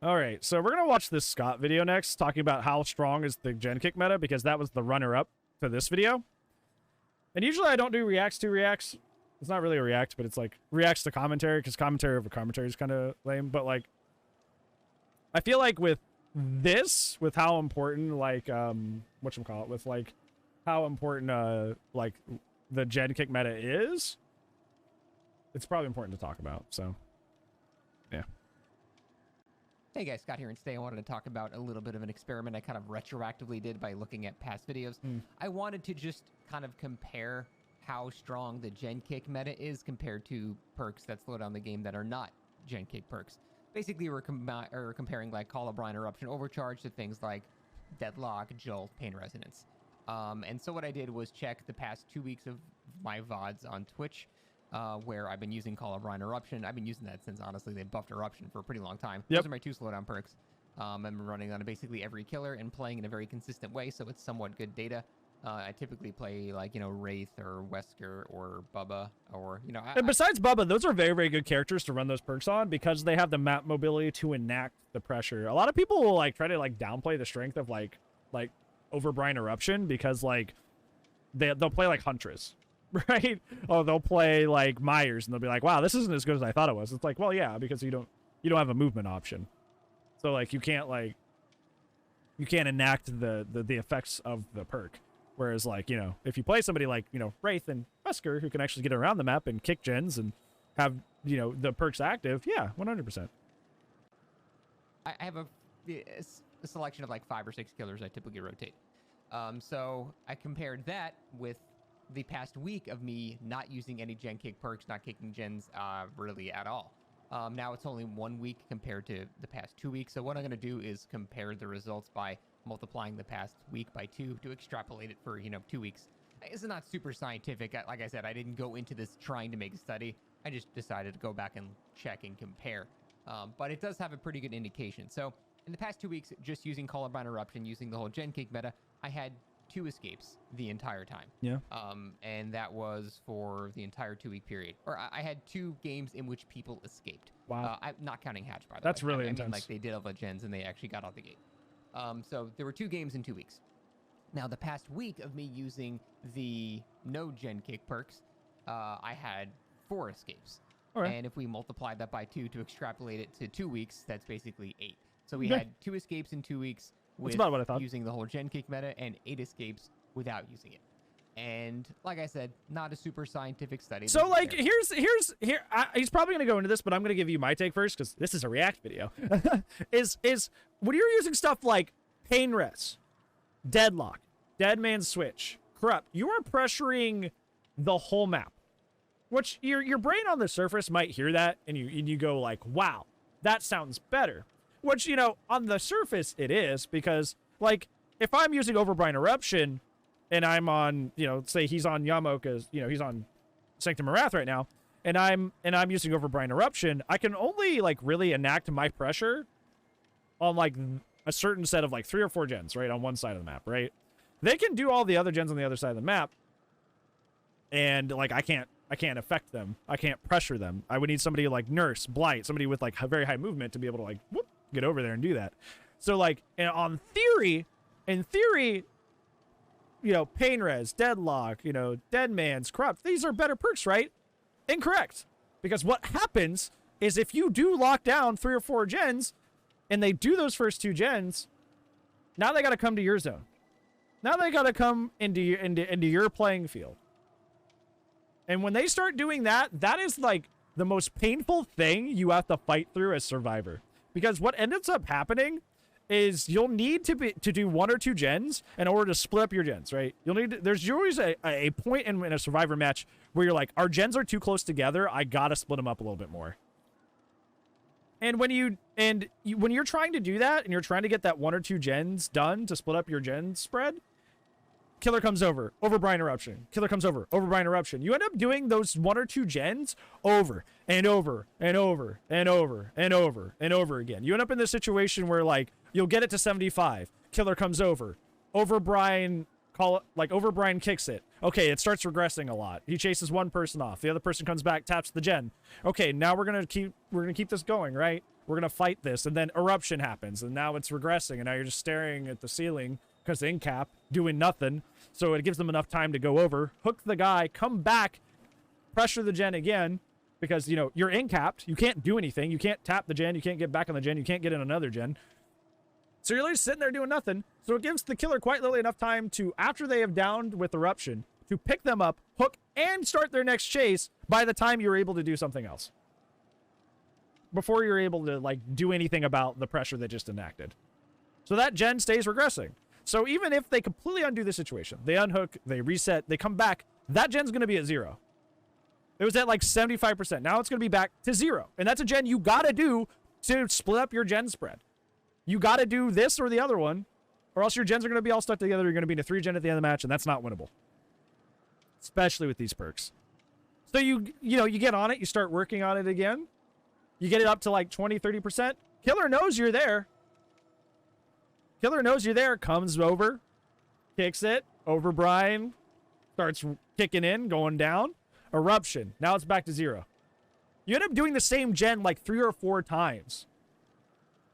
All right, so we're gonna watch this Scott video next, talking about how strong is the gen kick meta, because that was the runner-up to this video. And usually I don't do reacts to reacts. It's not really a react, but it's like reacts to commentary, because commentary over commentary is kind of lame. But like, I feel like with this, with how important like whatchamacallit, with like how important like the gen kick meta is, it's probably important to talk about. So yeah. Hey guys, Scott here, and today I wanted to talk about a little bit of an experiment I kind of retroactively did by looking at past videos. I wanted to just kind of compare how strong the gen kick meta is compared to perks that slow down the game that are not gen kick perks. Basically, we're comparing like Call of Bran Eruption Overcharge to things like Deadlock, Jolt, Pain Resonance. And so what I did was check the past 2 weeks of my VODs on Twitch, where I've been using Call of Bran Eruption. I've been using that since, honestly, they buffed Eruption for a pretty long time. Yep. Those are my 2 slowdown perks. I'm running on basically every killer and playing in a very consistent way, so it's somewhat good data. I typically play, like, you know, Wraith or Wesker or Bubba or, you know... And besides Bubba, those are very, very good characters to run those perks on because they have the map mobility to enact the pressure. A lot of people will, like, try to, like, downplay the strength of, like over Bran Eruption because, like, they'll play, like, Huntress, right? Oh, they'll play, like, Myers, and they'll be like, wow, this isn't as good as I thought it was. It's like, well, yeah, because you don't have a movement option. So, like, you can't enact the effects of the perk. Whereas, like, you know, if you play somebody like, you know, Wraith and Wesker who can actually get around the map and kick gens and have, you know, the perks active, yeah, 100%. I have a selection of like 5 or 6 killers I typically rotate. So I compared that with the past week of me not using any gen kick perks, not kicking gens really at all. Now it's only 1 week compared to the past 2 weeks. So what I'm going to do is compare the results by multiplying the past week by 2 to extrapolate it for, you know, 2 weeks. It's not super scientific. Like I said, I didn't go into this trying to make a study. I just decided to go back and check and compare. But it does have a pretty good indication. So in the past 2 weeks, just using Call of Bran Eruption, using the whole gen kick meta, I had 2 escapes the entire time. Yeah. And that was for the entire 2-week period. Or I had 2 games in which people escaped. Wow. I'm not counting Hatch, by the way. That's really intense. I mean, like, they did all the gens and they actually got out the gate. So there were 2 games in 2 weeks. Now, the past week of me using the no gen kick perks, I had 4 escapes. Right. And if we multiply that by 2 to extrapolate it to 2 weeks, that's basically 8. So we had 2 escapes in 2 weeks with about what I thought. Using the whole gen kick meta, and 8 escapes without using it. And like I said, not a super scientific study. So like, he's probably going to go into this, but I'm going to give you my take first because this is a react video. is when you're using stuff like Pain Res, Deadlock, Dead Man's Switch, Corrupt, you are pressuring the whole map. Which your brain on the surface might hear that and you go like, wow, that sounds better. Which, you know, on the surface it is, because like if I'm using over Bran Eruption and I'm on, you know, say he's on Yamoka's, you know, he's on Sanctum of Wrath right now, and I'm using over Bran Eruption, I can only like really enact my pressure on like a certain set of like 3 or 4 gens, right, on one side of the map, right? They can do all the other gens on the other side of the map, and like I can't affect them. I can't pressure them. I would need somebody like Nurse, Blight, somebody with like a very high movement to be able to like whoop, get over there and do that. So like, and in theory, you know, Pain Res, Deadlock, you know, Dead Man's, Corrupt, these are better perks, right? Incorrect. Because what happens is if you do lock down 3 or 4 gens and they do those first 2 gens, now they got to come to your zone. Now they got to come into your playing field. And when they start doing that, that is like the most painful thing you have to fight through as Survivor. Because what ends up happening is you'll need to do 1 or 2 gens in order to split up your gens, right? There's always a point in a Survivor match where you're like, our gens are too close together, I gotta split them up a little bit more. And when you're trying to do that and you're trying to get that 1 or 2 gens done to split up your gen spread, Killer comes over Bran Eruption. Killer comes over Bran Eruption. You end up doing those 1 or 2 gens over and over and over and over and over and over again. You end up in this situation where like you'll get it to 75. Killer comes over Brian kicks it. Okay, it starts regressing a lot. He chases one person off. The other person comes back, taps the gen. Okay, now we're gonna keep this going, right? We're going to fight this. And then eruption happens, and now it's regressing, and now you're just staring at the ceiling because in cap, doing nothing. So it gives them enough time to go over, hook the guy, come back, pressure the gen again, because, you know, you're in capped. You can't do anything. You can't tap the gen. You can't get back on the gen. You can't get in another gen. So you're just sitting there doing nothing. So it gives the killer quite literally enough time to, after they have downed with eruption, to pick them up, hook, and start their next chase by the time you're able to do something else. Before you're able to, like, do anything about the pressure that just enacted. So that gen stays regressing. So even if they completely undo the situation, they unhook, they reset, they come back, that gen's going to be at 0. It was at like 75%. Now it's going to be back to 0. And that's a gen you got to do to split up your gen spread. You got to do this or the other one, or else your gens are going to be all stuck together. You're going to be in a 3-gen at the end of the match, and that's not winnable. Especially with these perks. So you get on it, you start working on it again. You get it up to like 20, 30%. Killer knows you're there. Killer knows you're there, comes over, kicks it, over Bran, starts kicking in, going down. Eruption. Now it's back to 0. You end up doing the same gen like 3 or 4 times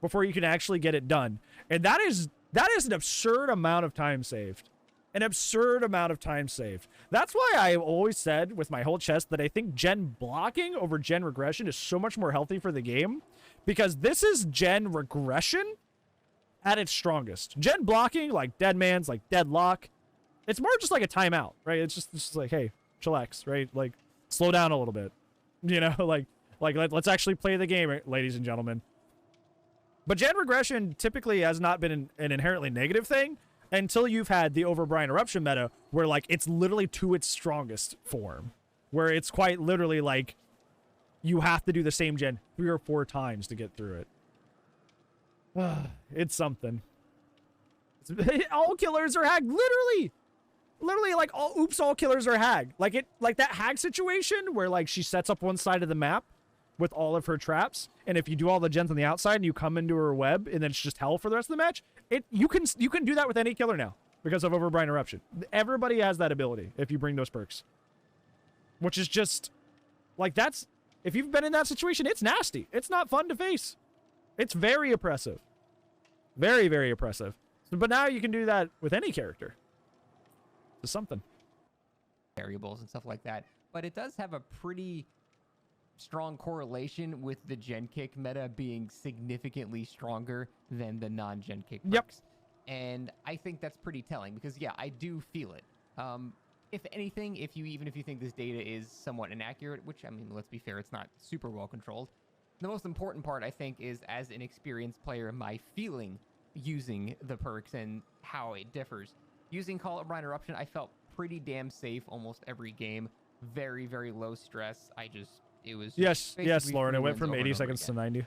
before you can actually get it done. And that is an absurd amount of time saved. An absurd amount of time saved. That's why I've always said with my whole chest that I think gen blocking over gen regression is so much more healthy for the game, because this is gen regression at its strongest. Gen blocking, like dead man's, like deadlock, it's more just like a timeout, right? It's just like, hey, chillax, right? Like, slow down a little bit, you know, let's actually play the game, ladies and gentlemen. But gen regression typically has not been an inherently negative thing until you've had the over Bran eruption meta, where like it's literally to its strongest form, where it's quite literally like you have to do the same gen 3 or 4 times to get through it. It's something. All killers are hacked, literally like all killers are hag. Like that hag situation where like she sets up one side of the map with all of her traps, and if you do all the gens on the outside and you come into her web, and then it's just hell for the rest of the match. You can do that with any killer now because of over Bran eruption. Everybody has that ability if you bring those perks, which is just like, that's, if you've been in that situation, it's nasty. It's not fun to face. It's very oppressive, very, very oppressive. But now you can do that with any character. It's something. Variables and stuff like that, but it does have a pretty strong correlation with the gen kick meta being significantly stronger than the non-gen kick perks. Yep. And I think that's pretty telling, because yeah, I do feel it. If anything, even if you think this data is somewhat inaccurate, which, I mean, let's be fair, it's not super well controlled. The most important part, I think, is as an experienced player, my feeling using the perks and how it differs. Using Call Out Bran Eruption, I felt pretty damn safe almost every game. Very, very low stress. It was yes, Lauren. It went from 80 seconds to 90.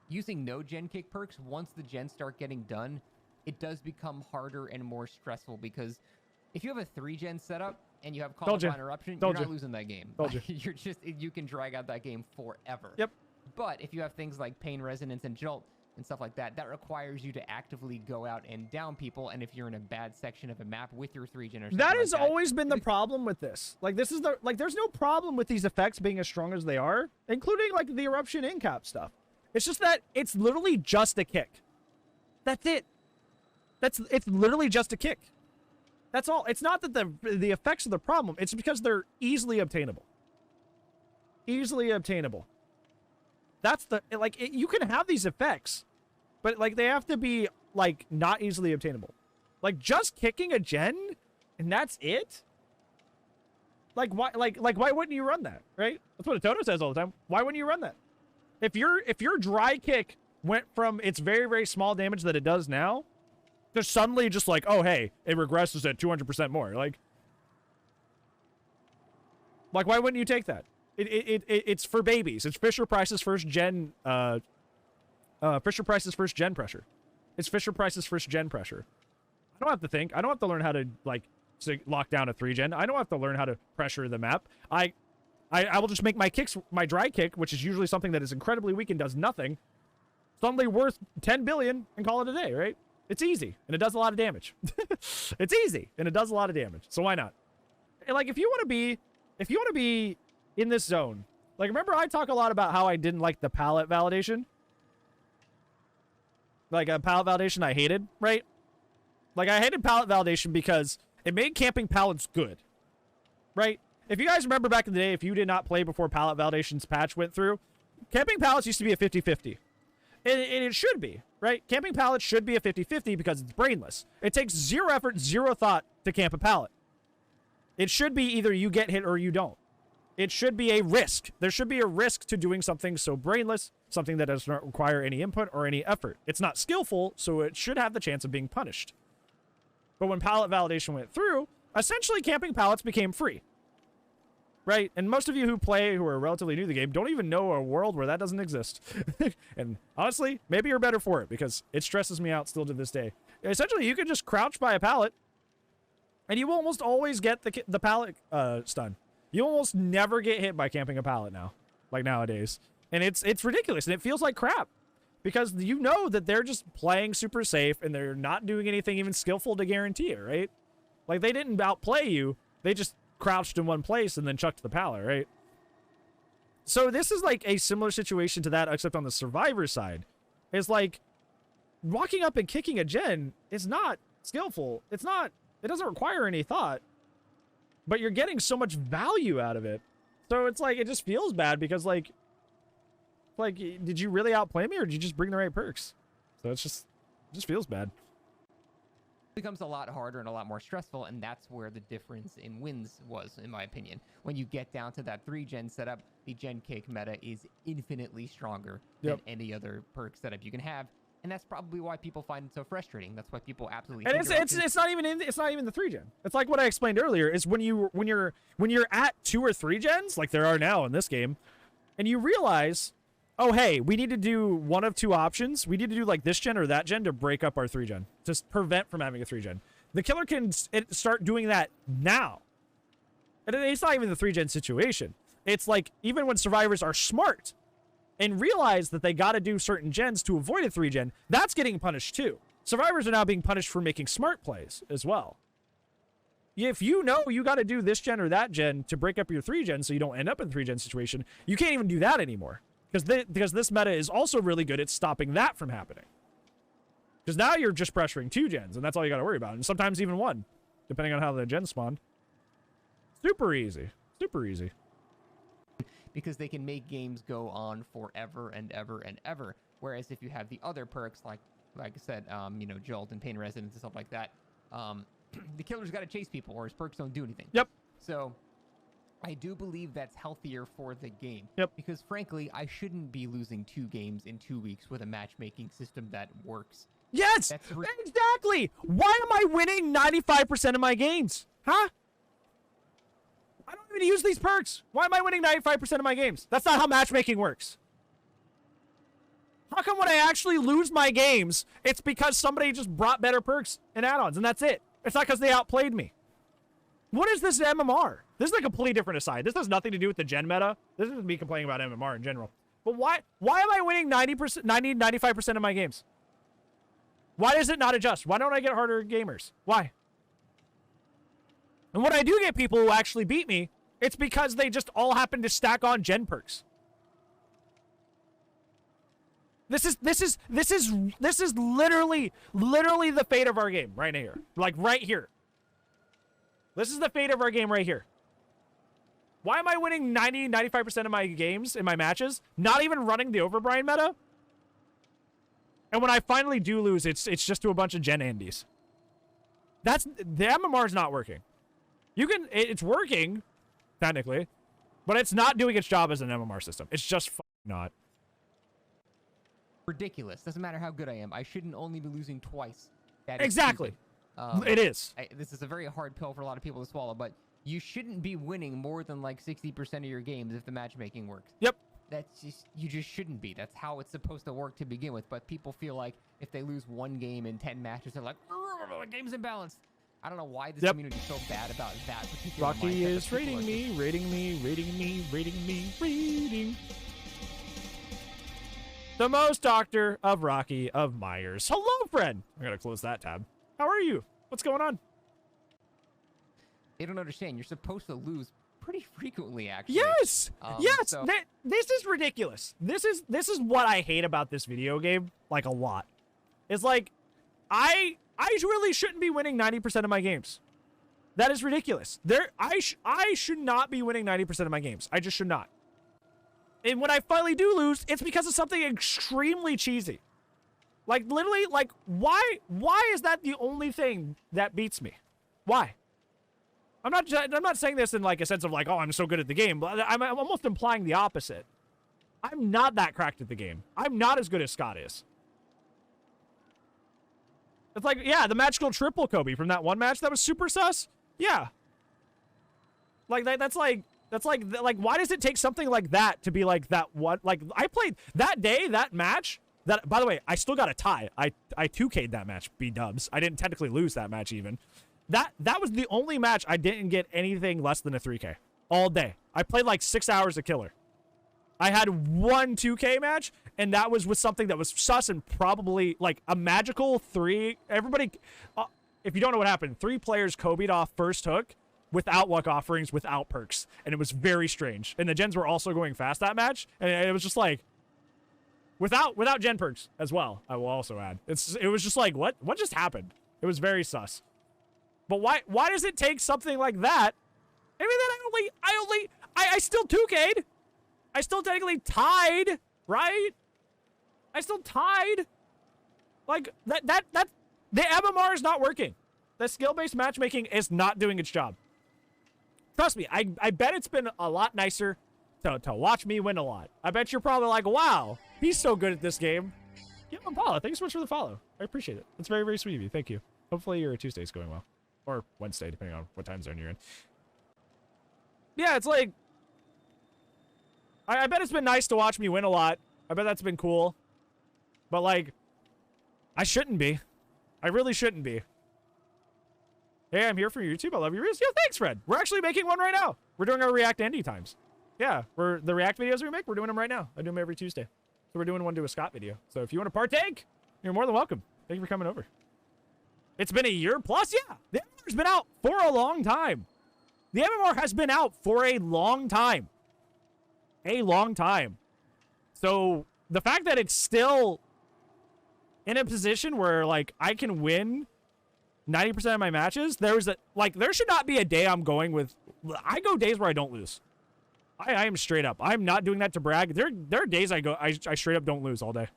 Using no gen kick perks, once the gens start getting done, it does become harder and more stressful, because if you have a 3-gen setup and you have Call Out Bran Eruption, you're not losing that game. You can drag out that game forever. Yep. But if you have things like Pain Resonance and Jolt and stuff like that, that requires you to actively go out and down people. And if you're in a bad section of a map with your 3-gen or something that has always been the problem with this. Like, there's no problem with these effects being as strong as they are, including like the eruption in cap stuff. It's just that it's literally just a kick. That's it. It's literally just a kick. That's all. It's not that the effects are the problem. It's because they're easily obtainable. Easily obtainable. That's the, like, you can have these effects, but like they have to be like not easily obtainable. Like just kicking a gen and that's it. Like why why wouldn't you run that, right? That's what a Toto says all the time. Why wouldn't you run that? If your dry kick went from its very, very small damage that it does now to suddenly just like, oh hey, it regresses at 200% more. Like why wouldn't you take that? It's for babies. It's Fisher Price's first gen Fisher Price's first gen pressure. It's Fisher Price's first gen pressure. I don't have to think. I don't have to learn how to like lock down a 3-gen. I don't have to learn how to pressure the map. I will just make my kicks, my dry kick, which is usually something that is incredibly weak and does nothing, suddenly worth 10 billion and call it a day, right? It's easy and it does a lot of damage. It's easy and it does a lot of damage. So why not? And like if you want to be in this zone, like remember I talk a lot about how I didn't like the palette validation. like a pallet validation I hated, right? Like, I hated pallet validation because it made camping pallets good, right? If you guys remember back in the day, if you did not play before pallet validation's patch went through, camping pallets used to be a 50-50. And it should be, right? Camping pallets should be a 50-50 because it's brainless. It takes zero effort, zero thought to camp a pallet. It should be either you get hit or you don't. It should be a risk. There should be a risk to doing something so brainless, something that does not require any input or any effort. It's not skillful, so it should have the chance of being punished. But when pallet validation went through, essentially camping pallets became free. Right? And most of you who play, who are relatively new to the game, don't even know a world where that doesn't exist. And honestly, maybe you're better for it, because it stresses me out still to this day. Essentially, you can just crouch by a pallet, and you almost always get the pallet stun. You almost never get hit by camping a pallet now, like nowadays. And it's ridiculous, and it feels like crap. Because you know that they're just playing super safe, and they're not doing anything even skillful to guarantee it, right? Like, they didn't outplay you, they just crouched in one place and then chucked the pallet, right? So this is like a similar situation to that, except on the survivor side. It's like walking up and kicking a gen is not skillful. It doesn't require any thought, but you're getting so much value out of it. So it's like, it just feels bad because like, did you really outplay me, or did you just bring the right perks? So it just feels bad. Becomes a lot harder and a lot more stressful, and that's where the difference in wins was, in my opinion. When you get down to that 3-gen setup, the gen cake meta is infinitely stronger than any other perk setup you can have, and that's probably why people find it so frustrating. That's why people absolutely. And it's not even the 3-gen. It's like what I explained earlier. Is when you're at 2 or 3 gens, like there are now in this game, and you realize, oh, hey, we need to do one of 2 options. We need to do like this gen or that gen to break up our 3-gen, to prevent from having a 3-gen. The killer can start doing that now. And it's not even the 3-gen situation. It's like, even when survivors are smart and realize that they got to do certain gens to avoid a 3-gen, that's getting punished too. Survivors are now being punished for making smart plays as well. If you know you got to do this gen or that gen to break up your 3-gen so you don't end up in a 3-gen situation, you can't even do that anymore. Because this meta is also really good at stopping that from happening. Because now you're just pressuring 2 gens, and that's all you got to worry about. And sometimes even 1, depending on how the gens spawned. Super easy. Super easy. Because they can make games go on forever and ever and ever. Whereas if you have the other perks, like I said, you know, Jolt and Pain Resonance and stuff like that, the killer's got to chase people, or his perks don't do anything. Yep. So I do believe that's healthier for the game. Yep. Because frankly, I shouldn't be losing 2 games in 2 weeks with a matchmaking system that works. Yes! Exactly! Why am I winning 95% of my games? Huh? I don't even use these perks. Why am I winning 95% of my games? That's not how matchmaking works. How come when I actually lose my games, it's because somebody just brought better perks and add-ons, and that's it? It's not because they outplayed me. What is this MMR? This is a completely different aside. This has nothing to do with the gen meta. This is me complaining about MMR in general. But why am I winning 95% of my games? Why does it not adjust? Why don't I get harder gamers? Why? And when I do get people who actually beat me, it's because they just all happen to stack on gen perks. This is literally the fate of our game right here. Like right here. This is the fate of our game right here. Why am I winning 95% of my games in my matches? Not even running the Overbrine meta? And when I finally do lose, it's just to a bunch of gen Andes. The MMR is not working. It's working, technically, but it's not doing its job as an MMR system. It's just not. Ridiculous. Doesn't matter how good I am. I shouldn't only be losing twice. Exactly. It is. This is a very hard pill for a lot of people to swallow, but you shouldn't be winning more than like 60% of your games if the matchmaking works. Yep. You just shouldn't be. That's how it's supposed to work to begin with. But people feel like if they lose 1 game in 10 matches, they're like, the game's imbalanced. I don't know why this community is so bad about that particular Rocky is rating me. The most doctor of Rocky of Myers. Hello, friend. I'm going to close that tab. How are you? What's going on? They don't understand. You're supposed to lose pretty frequently, actually. Yes! Yes! So this is ridiculous. This is what I hate about this video game, like, a lot. is like, I really shouldn't be winning 90% of my games. That is ridiculous. I should not be winning 90% of my games. I just should not. And when I finally do lose, it's because of something extremely cheesy. Like, literally, like, why is that the only thing that beats me? Why? I'm not saying this in, like, a sense of, like, oh, I'm so good at the game, but I'm almost implying the opposite. I'm not that cracked at the game. I'm not as good as Scott is. It's like, yeah, the magical triple Kobe from that one match that was super sus. Yeah. Like, that's like, why does it take something like that to be like that one? Like, I played that day, that match. That, by the way, I still got a tie. I 2K'd that match, B-dubs. I didn't technically lose that match even. That was the only match I didn't get anything less than a 3K all day. I played like 6 hours of killer. I had one 2K match, and that was with something that was sus and probably like a magical 3. Everybody, if you don't know what happened, 3 players Kobe'd off first hook without luck offerings, without perks, and it was very strange. And the gens were also going fast that match, and it was just like, without gen perks as well, I will also add. It was just like, what just happened? It was very sus. But why does it take something like that? I mean, then I still 2K'd. I still technically tied, right? I still tied. Like, that the MMR is not working. The skill-based matchmaking is not doing its job. Trust me, I bet it's been a lot nicer to watch me win a lot. I bet you're probably like, wow, he's so good at this game. Yeah, Paula, thanks so much for the follow. I appreciate it. It's very, very sweet of you. Thank you. Hopefully your Tuesday's going well. Or Wednesday, depending on what time zone you're in. Yeah, it's like, I bet it's been nice to watch me win a lot. I bet that's been cool. But, like, I shouldn't be. I really shouldn't be. Hey, I'm here for YouTube. I love your videos. Yo, thanks, Fred. We're actually making one right now. We're doing our React Andy times. Yeah, the React videos we make, we're doing them right now. I do them every Tuesday. So we're doing one to a Scott video. So if you want to partake, you're more than welcome. Thank you for coming over. It's been a year plus? Yeah. The MMR's been out for a long time. The MMR has been out for a long time. A long time. So the fact that it's still in a position where, like, I can win 90% of my matches, there should not be a day I'm going with. I go days where I don't lose. I am straight up. I'm not doing that to brag. There are days I straight up don't lose all day.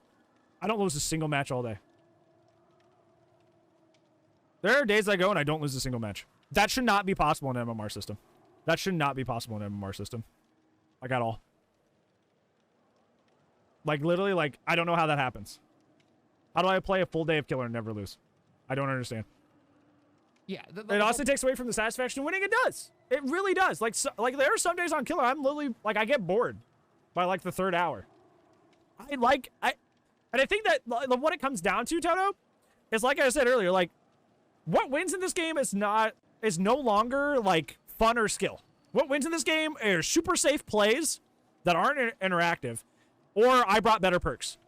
I don't lose a single match all day. There are days I go and I don't lose a single match. That should not be possible in an MMR system. That should not be possible in an MMR system. Like, at all. Like, literally, like, I don't know how that happens. How do I play a full day of killer and never lose? I don't understand. Yeah. It also takes away from the satisfaction of winning. It does. It really does. Like, there are some days on killer, I'm literally, like, I get bored by, like, the 3rd hour. And I think that what it comes down to, Toto, is, like I said earlier, like, what wins in this game is no longer, like, fun or skill. What wins in this game are super safe plays that aren't interactive, or I brought better perks.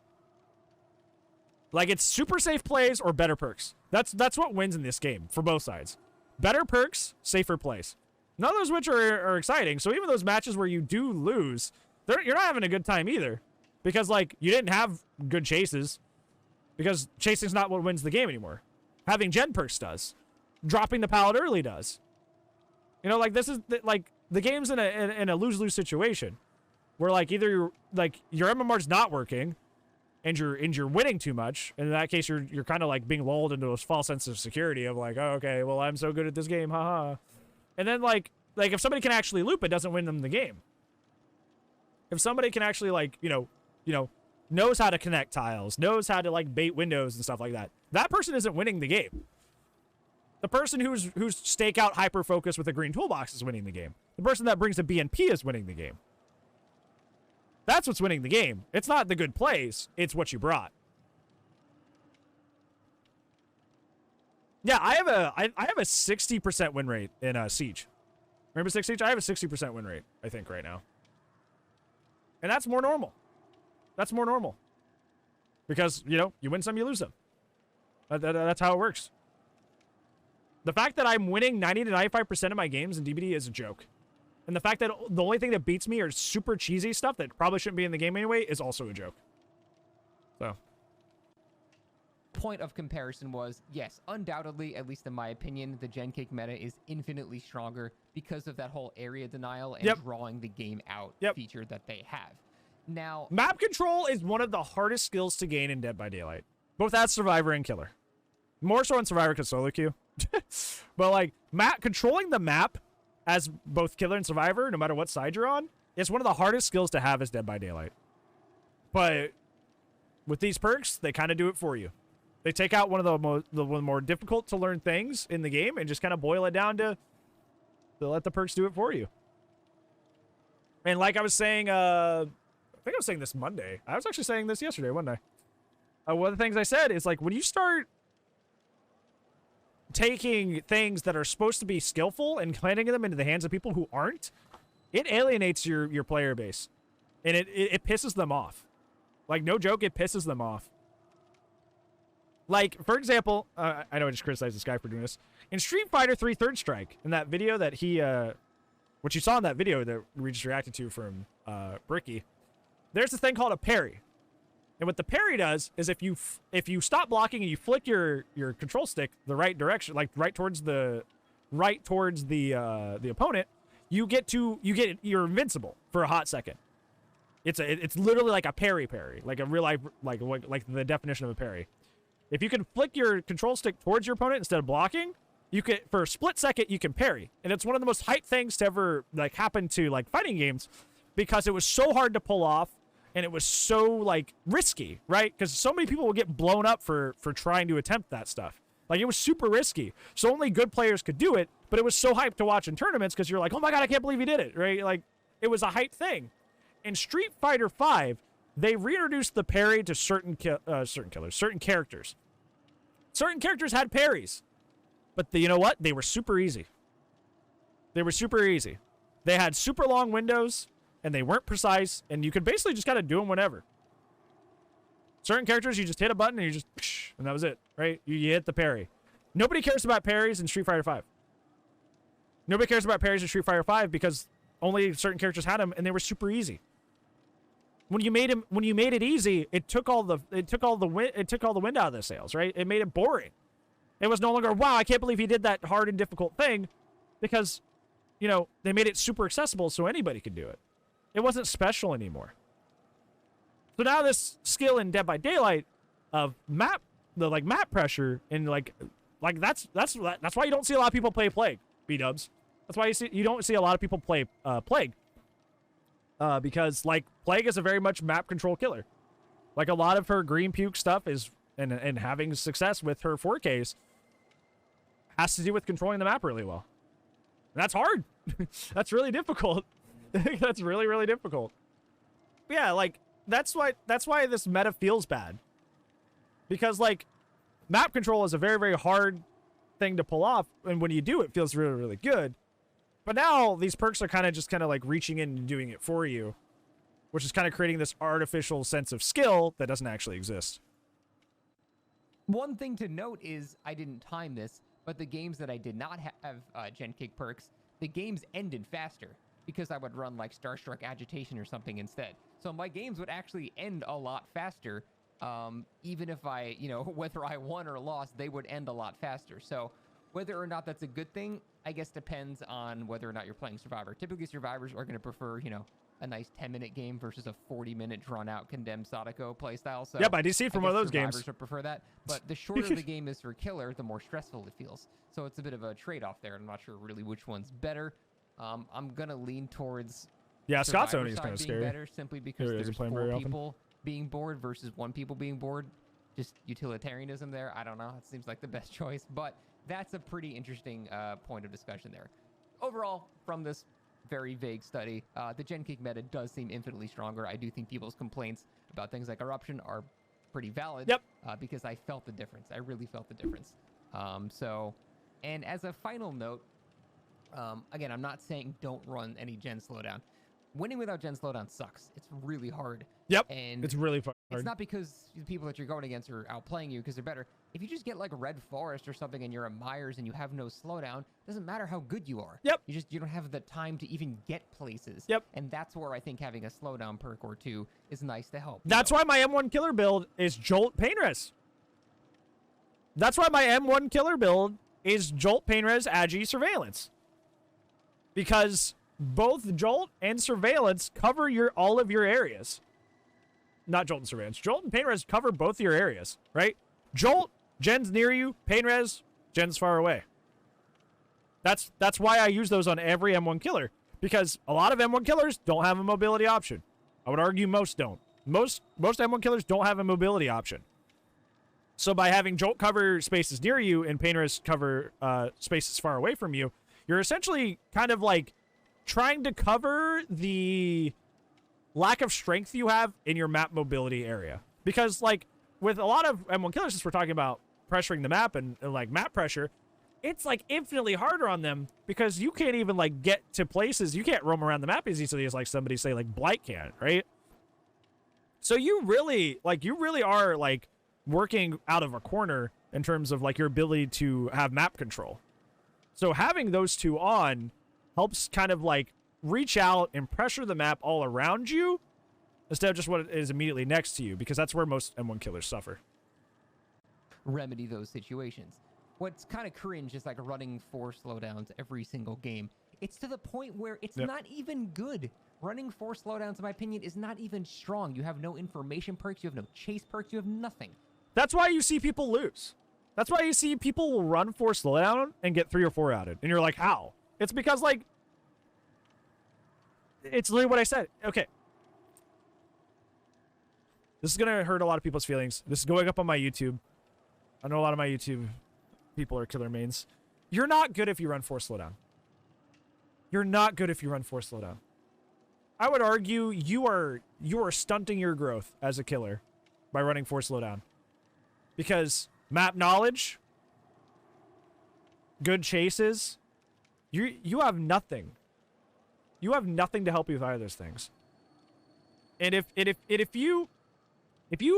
Like, it's super safe plays or better perks. That's what wins in this game for both sides. Better perks, safer plays. None of those which are exciting. So even those matches where you do lose, you're not having a good time either. Because, like, you didn't have good chases. Because chasing's not what wins the game anymore. Having gen perks does. Dropping the pallet early does. You know, like, this is, like, the game's in a lose-lose situation. Where, like, either your MMR's not working, and you're winning too much. And in that case, you're kind of, like, being lulled into a false sense of security of, like, oh, okay, well, I'm so good at this game, haha. And then, like if somebody can actually loop, it doesn't win them the game. If somebody can actually, like, you know, knows how to connect tiles, knows how to, like, bait windows and stuff like that, that person isn't winning the game. The person who's stakeout hyper focused with a green toolbox is winning the game. The person that brings a BNP is winning the game. That's what's winning the game. It's not the good plays. It's what you brought. Yeah, I have a 60% win rate in Siege. Remember Siege? I have a 60% win rate, I think, right now. And that's more normal. That's more normal. Because, you know, you win some, you lose some. That's how it works. The fact that I'm winning 90 to 95% of my games in DBD is a joke. And the fact that the only thing that beats me are super cheesy stuff that probably shouldn't be in the game anyway is also a joke. So. point of comparison was, yes, undoubtedly, at least in my opinion, the Gen Cake meta is infinitely stronger because of that whole area denial and drawing the game out feature that they have. Now, map control is one of the hardest skills to gain in Dead by Daylight, both as Survivor and Killer. More so in Survivor because solo queue. But like controlling the map as both Killer and Survivor, no matter what side you're on, is one of the hardest skills to have as Dead by Daylight. But with these perks, they kind of do it for you. They take out one of the more difficult to learn things in the game and just kind of boil it down to let the perks do it for you. And like I was saying, I think I was saying this Monday. I was actually saying this yesterday, wasn't I? One of the things I said is like when you start taking things that are supposed to be skillful and handing them into the hands of people who aren't, it alienates your player base. And it pisses them off. Like, no joke, it pisses them off. Like, for example, I know I just criticized this guy for doing this. In Street Fighter 3 Third Strike, in that video that he, what you saw in that video that we just reacted to from Bricky, there's this thing called a parry. And what the parry does is if you stop blocking and you flick your control stick the right direction, like right towards the opponent, you're invincible for a hot second. It's literally like a parry, like a real life, like the definition of a parry. If you can flick your control stick towards your opponent instead of blocking, you can, for a split second, you can parry. And it's one of the most hype things to ever like happen to like fighting games because it was so hard to pull off and it was so like risky, right? Because so many people will get blown up for trying to attempt that stuff. Like it was super risky. So only good players could do it, but it was so hyped to watch in tournaments because you're like, oh my God, I can't believe he did it, right? Like it was a hype thing. In Street Fighter 5, they reintroduced the parry to certain characters. Certain characters had parries, but you know what? They were super easy. They had super long windows, and they weren't precise, and you could basically just kind of do them whenever. Certain characters, you just hit a button, and you just, and that was it, right? You hit the parry. Nobody cares about parries in Street Fighter 5. Nobody cares about parries in Street Fighter 5 because only certain characters had them, and they were super easy. When you made it easy, it took all the wind out of the sails, right? It made it boring. It was no longer, wow, I can't believe he did that hard and difficult thing, because, you know, they made it super accessible so anybody could do it. It wasn't special anymore. So now this skill in Dead by Daylight of map pressure and like that's why you don't see a lot of people play Plague, B-dubs. That's why you don't see a lot of people play Plague. Because like Plague is a very much map control killer. Like a lot of her green puke stuff is and having success with her 4Ks has to do with controlling the map really well. And that's hard. That's really difficult. That's really, really difficult. But yeah, like that's why this meta feels bad. Because like map control is a very, very hard thing to pull off, and when you do it feels really, really good. But now these perks are kind of like reaching in and doing it for you, which is kind of creating this artificial sense of skill that doesn't actually exist. One thing to note is I didn't time this, but the games that I did not have Gen Kick perks, the games ended faster because I would run like Starstruck Agitation or something instead. So my games would actually end a lot faster. Even if I, you know, whether I won or lost, they would end a lot faster. So whether or not that's a good thing, I guess depends on whether or not you're playing Survivor. Typically, Survivors are going to prefer, you know, a nice 10-minute game versus a 40-minute drawn-out Condemned Sadako playstyle. So yep, I do see it from one of those games. Survivors would prefer that. But the shorter the game is for Killer, the more stressful it feels. So it's a bit of a trade-off there. I'm not sure really which one's better. I'm going to lean towards Scott's only is kind of scary. Better simply because there's 4 people being bored versus 1 people being bored. Just utilitarianism there. I don't know. It seems like the best choice. But that's a pretty interesting point of discussion there. Overall, from this very vague study, the Gen Kick meta does seem infinitely stronger. I do think people's complaints about things like eruption are pretty valid. Yep. Because I felt the difference. I really felt the difference. And as a final note, again, I'm not saying don't run any Gen slowdown. Winning without Gen slowdown sucks. It's really hard. Yep. And it's really hard. It's not because the people that you're going against are outplaying you because they're better. If you just get like Red Forest or something and you're a Myers and you have no slowdown, it doesn't matter how good you are. Yep. You don't have the time to even get places. Yep. And that's where I think having a slowdown perk or two is nice to help. That's why my M1 killer build is Jolt Pain Res. That's why my M1 killer build is Jolt, Painres, Agi, Surveillance. Because both Jolt and Surveillance cover all of your areas. Not Jolt and Surveillance. Jolt and Painres cover both your areas, right? Jolt, Gen's near you. Painres, Gen's far away. That's why I use those on every M1 killer. Because a lot of M1 killers don't have a mobility option. I would argue most don't. Most M1 killers don't have a mobility option. So by having Jolt cover spaces near you and Painres cover spaces far away from you, you're essentially kind of like trying to cover the lack of strength you have in your map mobility area. Because like with a lot of M1 killers, since we're talking about pressuring the map and like map pressure, it's like infinitely harder on them because you can't even like get to places. You can't roam around the map as easily as like somebody say like Blight can, right? So you really are like working out of a corner in terms of like your ability to have map control. So having those two on helps kind of like reach out and pressure the map all around you instead of just what is immediately next to you, because that's where most M1 killers suffer. Remedy those situations. What's kind of cringe is like running 4 slowdowns every single game. It's to the point where it's not even good. Running 4 slowdowns, in my opinion, is not even strong. You have no information perks, you have no chase perks, you have nothing. That's why you see people lose. That's why you see people will run 4 slowdown and get 3 or 4 outed. And you're like, how? It's because, like, it's literally what I said. Okay. This is going to hurt a lot of people's feelings. This is going up on my YouTube. I know a lot of my YouTube people are killer mains. You're not good if you run 4 slowdown. You're not good if you run 4 slowdown. I would argue you are stunting your growth as a killer by running 4 slowdown. Because map knowledge, good chases, you have nothing. You have nothing to help you with either of those things. And if you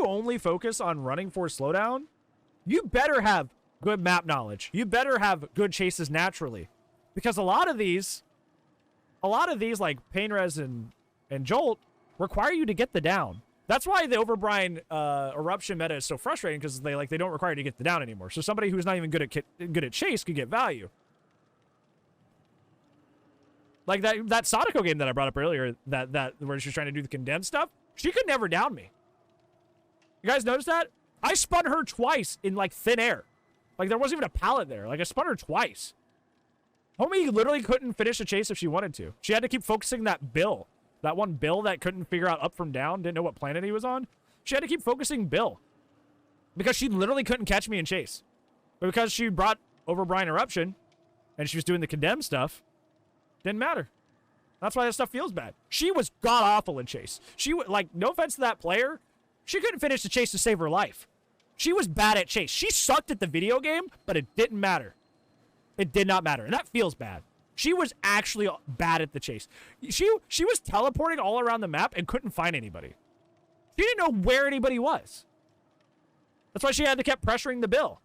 only focus on running 4 slowdown, you better have good map knowledge. You better have good chases naturally. Because a lot of these like Painres and Jolt require you to get the down. That's why the Overbrine eruption meta is so frustrating, because they don't require you to get the down anymore. So somebody who's not even good at chase could get value. Like that Sadako game that I brought up earlier, that where she's trying to do the condemned stuff, she could never down me. You guys notice that? I spun her twice in like thin air. Like there wasn't even a pallet there. Like I spun her twice. Homie literally couldn't finish a chase if she wanted to. She had to keep focusing that Bill. That one Bill that couldn't figure out up from down, didn't know what planet he was on. She had to keep focusing Bill. Because she literally couldn't catch me in chase. But because she brought Overbrine Eruption, and she was doing the condemned stuff, didn't matter. That's why that stuff feels bad. She was god-awful in chase. Like, no offense to that player, she couldn't finish the chase to save her life. She was bad at chase. She sucked at the video game, but it didn't matter. It did not matter, and that feels bad. She was actually bad at the chase. She was teleporting all around the map and couldn't find anybody. She didn't know where anybody was. That's why she had to keep pressuring the Bill.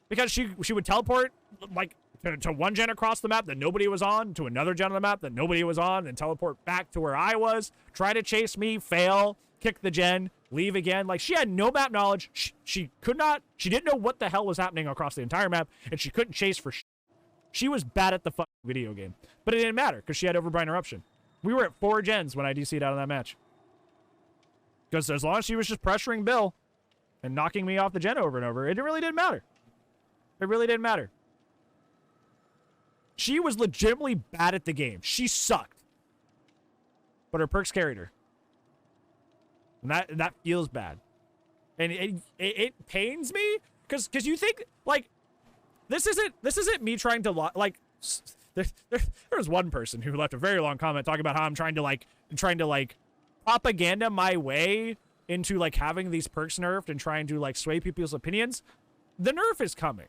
Because she would teleport, like, to one gen across the map that nobody was on, to another gen on the map that nobody was on, and teleport back to where I was, try to chase me, fail, kick the gen, leave again. Like, she had no map knowledge. She didn't know what the hell was happening across the entire map, and she couldn't chase for shit. She was bad at the fucking video game. But it didn't matter, because she had Overbrine Eruption. We were at 4 gens when I DC'd out of that match. Because as long as she was just pressuring Bill and knocking me off the gen over and over, it really didn't matter. It really didn't matter. She was legitimately bad at the game. She sucked. But her perks carried her. And that feels bad. And it pains me, because you think, like, this isn't me trying to, like, there was one person who left a very long comment talking about how I'm trying to propaganda my way into, like, having these perks nerfed and trying to, like, sway people's opinions. The nerf is coming.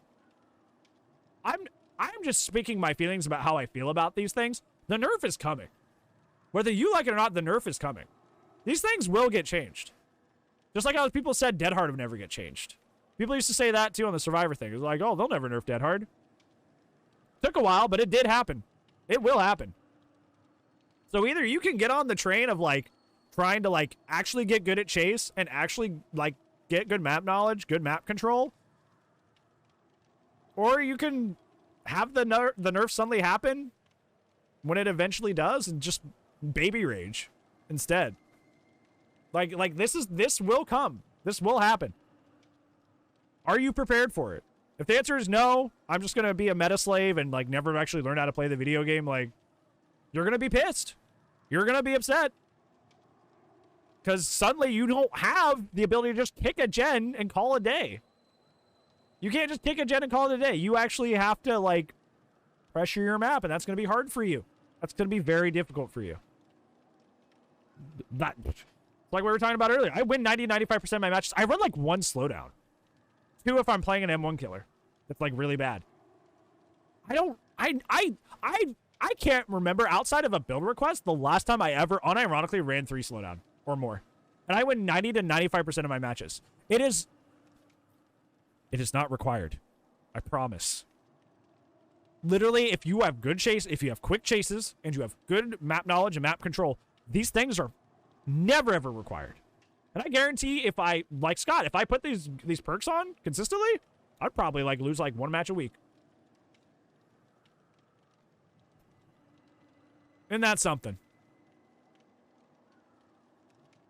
I'm just speaking my feelings about how I feel about these things. The nerf is coming. Whether you like it or not, the nerf is coming. These things will get changed. Just like how people said Dead Hard would never get changed. People used to say that, too, on the Survivor thing. It was like, oh, they'll never nerf Dead Hard. Took a while, but it did happen. It will happen. So either you can get on the train of, like, trying to, like, actually get good at chase and actually, like, get good map knowledge, good map control, Or you can have the nerf suddenly happen when it eventually does and just baby rage instead. Like this will come. This will happen. Are you prepared for it? If the answer is no, I'm just going to be a meta slave and like never actually learn how to play the video game, like you're going to be pissed. You're going to be upset. Because suddenly you don't have the ability to just kick a gen and call it a day. You can't just kick a gen and call it a day. You actually have to, like, pressure your map, and that's going to be hard for you. That's going to be very difficult for you. That, like we were talking about earlier, I win 90-95% of my matches. I run, like, 1 slowdown. 2 if I'm playing an M1 killer. That's, like, really bad. I can't remember, outside of a build request, the last time I ever unironically ran 3 slowdown. Or more. And I win 90-95% of my matches. It is not required. I promise. Literally, if you have good chase, if you have quick chases, and you have good map knowledge and map control, these things are never ever required. And I guarantee if I, like Scott, if I put these perks on consistently, I'd probably like lose like 1 match a week. Isn't that something?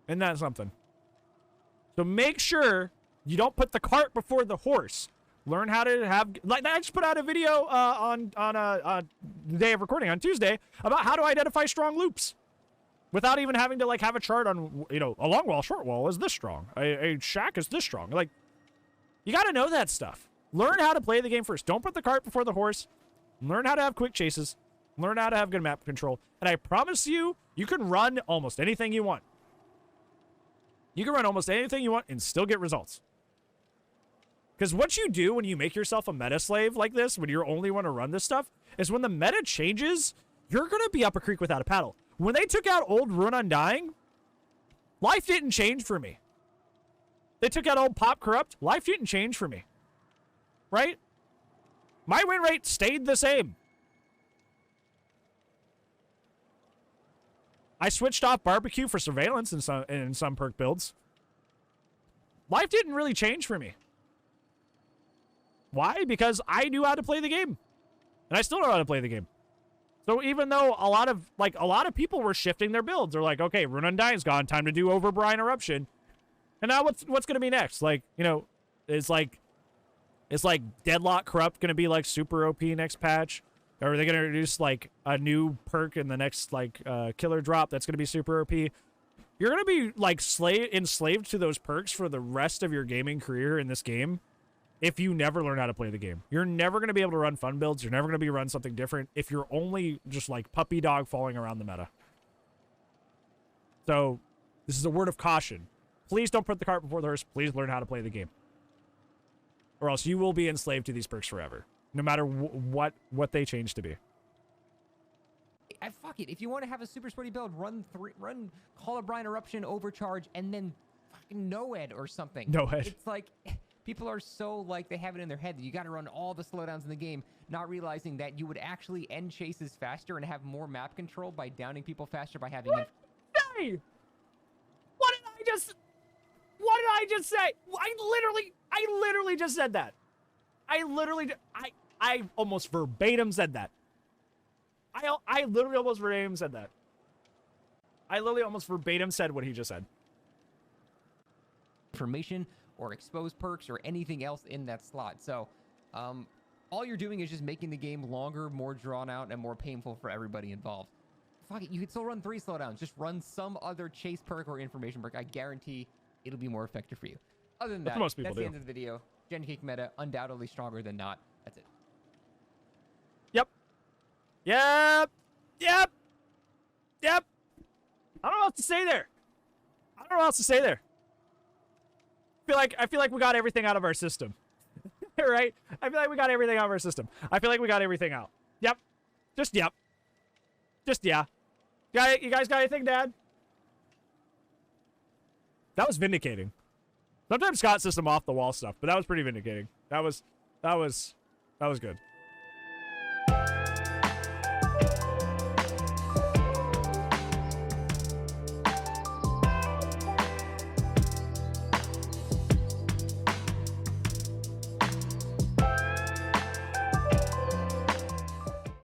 Isn't that something? So make sure you don't put the cart before the horse. Learn how to have, like I just put out a video on the day of recording on Tuesday about how to identify strong loops without even having to like have a chart on, you know, a long wall, short wall is this strong. A shack is this strong. Like, you got to know that stuff. Learn how to play the game first. Don't put the cart before the horse. Learn how to have quick chases. Learn how to have good map control. And I promise you, you can run almost anything you want. You can run almost anything you want and still get results. Because what you do when you make yourself a meta slave like this, when you're only want to run this stuff, is when the meta changes, you're going to be up a creek without a paddle. When they took out old Rune Undying, life didn't change for me. They took out old Pop Corrupt, life didn't change for me. Right? My win rate stayed the same. I switched off barbecue for surveillance in some perk builds. Life didn't really change for me. Why? Because I knew how to play the game. And I still know how to play the game. So even though a lot of people were shifting their builds, they're like, okay, Rune Undying's gone, time to do over Bran Eruption. And now what's gonna be next? Like, you know, it's like Deadlock Corrupt gonna be like super OP next patch? Or are they going to introduce, like, a new perk in the next, like, killer drop that's going to be super OP? You're going to be, like, enslaved to those perks for the rest of your gaming career in this game if you never learn how to play the game. You're never going to be able to run fun builds. You're never going to be run something different if you're only just, like, puppy dog falling around the meta. So, this is a word of caution. Please don't put the cart before the horse. Please learn how to play the game. Or else you will be enslaved to these perks forever. No matter what they change to be. Fuck it. If you want to have a super sweaty build, run Call of Bran Eruption, Overcharge, and then fucking Noed or something. Noed. It's like, people are so, like, they have it in their head that you got to run all the slowdowns in the game, not realizing that you would actually end chases faster and have more map control by downing people faster by having... What did I just say? I literally just said that. I almost verbatim said that. I literally almost verbatim said that. I literally almost verbatim said what he just said. Information or exposed perks or anything else in that slot. So, all you're doing is just making the game longer, more drawn out, and more painful for everybody involved. Fuck it, you could still run 3 slowdowns. Just run some other chase perk or information perk. I guarantee it'll be more effective for you. Other than that, that's the end of the video. Gen Cake meta, undoubtedly stronger than not. That's it. Yep. I don't know what else to say there. I feel like we got everything out of our system. Right? I feel like we got everything out of our system. I feel like we got everything out. Yep. Just yeah. You guys got anything, Dad? That was vindicating. Sometimes Scott says some off the wall stuff, but that was pretty vindicating. That was good.